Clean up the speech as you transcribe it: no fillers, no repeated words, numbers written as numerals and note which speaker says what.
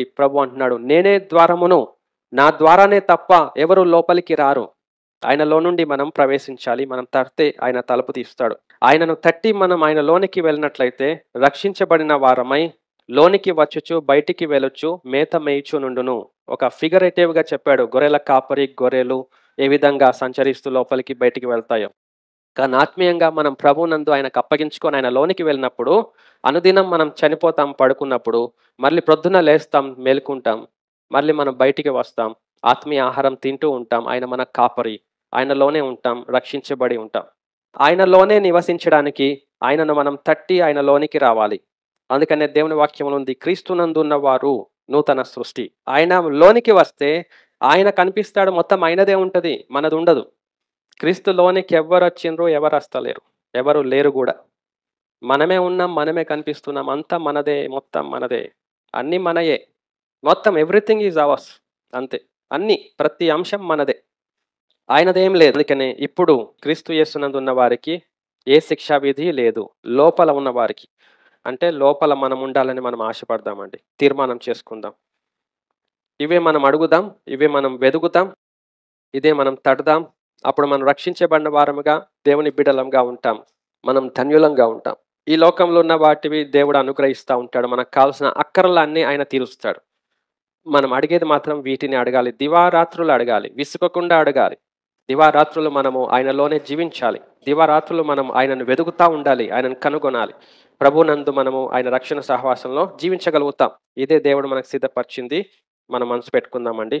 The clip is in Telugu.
Speaker 1: ప్రభు అంటున్నాడు, నేనే ద్వారమును, నా ద్వారానే తప్ప ఎవరు లోపలికి రారు. ఆయనలో నుండి మనం ప్రవేశించాలి. మనం తడితే ఆయన తలుపు తీస్తాడు. ఆయనను తట్టి మనం ఆయన లోనికి వెళ్ళినట్లయితే రక్షించబడిన వారమై లోనికి వచ్చుచు బయటికి వెళ్ళొచ్చు, మేత మేయుచు నుండును. ఒక ఫిగరేటివ్గా చెప్పాడు, గొర్రెల కాపరి గొర్రెలు ఏ విధంగా సంచరిస్తూ లోపలికి బయటికి వెళ్తాయో. కానీ ఆత్మీయంగా మనం ప్రభునందు ఆయనకు అప్పగించుకొని ఆయన లోనికి వెళ్ళినప్పుడు అనుదినం మనం చనిపోతాం, పడుకున్నప్పుడు మళ్ళీ ప్రొద్దున లేస్తాం, మేలుకుంటాం, మళ్ళీ మనం బయటికి వస్తాం, ఆత్మీయ ఆహారం తింటూ ఉంటాం. ఆయన మన కాపరి, ఆయనలోనే ఉంటాం, రక్షించబడి ఉంటాం. ఆయనలోనే నివసించడానికి ఆయనను మనం తట్టి ఆయన లోనికి రావాలి. అందుకనే దేవుని వాక్యంలో ఉంది, క్రీస్తునందున్న వారు నూతన సృష్టి. ఆయన లోనికి వస్తే ఆయన కనిపిస్తాడు, మొత్తం ఆయనదే ఉంటది, మనది ఉండదు. క్రీస్తులోనికి ఎవరు వచ్చిండ్రు, ఎవరు వస్తలేరు, ఎవరు లేరు కూడా. మనమే ఉన్నాం, మనమే కనిపిస్తున్నాం, అంతా మనదే, మొత్తం మనదే, అన్నీ మనయే, మొత్తం ఎవ్రీథింగ్ ఈజ్ అవర్స్. అంతే, అన్నీ, ప్రతి అంశం మనదే, ఆయనదేం లేదు. అందుకనే ఇప్పుడు క్రీస్తు యేసునందు ఉన్న వారికి ఏ శిక్షా విధి లేదు. లోపల ఉన్న వారికి అంటే లోపల మనం ఉండాలని మనం ఆశపడదామండి, తీర్మానం చేసుకుందాం. ఇవే మనం అడుగుదాం, ఇవే మనం వెదుగుతాం, ఇదే మనం తడదాం. అప్పుడు మనం రక్షించబడిన వారముగా దేవుని బిడ్డలంగా ఉంటాం, మనం ధన్యులంగా ఉంటాం. ఈ లోకంలో ఉన్న వాటివి దేవుడు అనుగ్రహిస్తూ ఉంటాడు. మనకు కావాల్సిన అక్కరలన్నీ ఆయన తీరుస్తాడు. మనం అడిగేది మాత్రం వీటిని అడగాలి, దివారాత్రులు అడగాలి, విసుకకుండా అడగాలి. దివారాత్రులు మనము ఆయనలోనే జీవించాలి. దివారాత్రులు మనం ఆయనను వెతుకుతూ ఉండాలి, ఆయనను కనుగొనాలి. ప్రభునందు మనము ఆయన రక్షణ సహవాసంలో జీవించగలుగుతాం. ఇదే దేవుడు మనకు సిద్ధపరిచింది. మనం మనసు పెట్టుకుందామండి.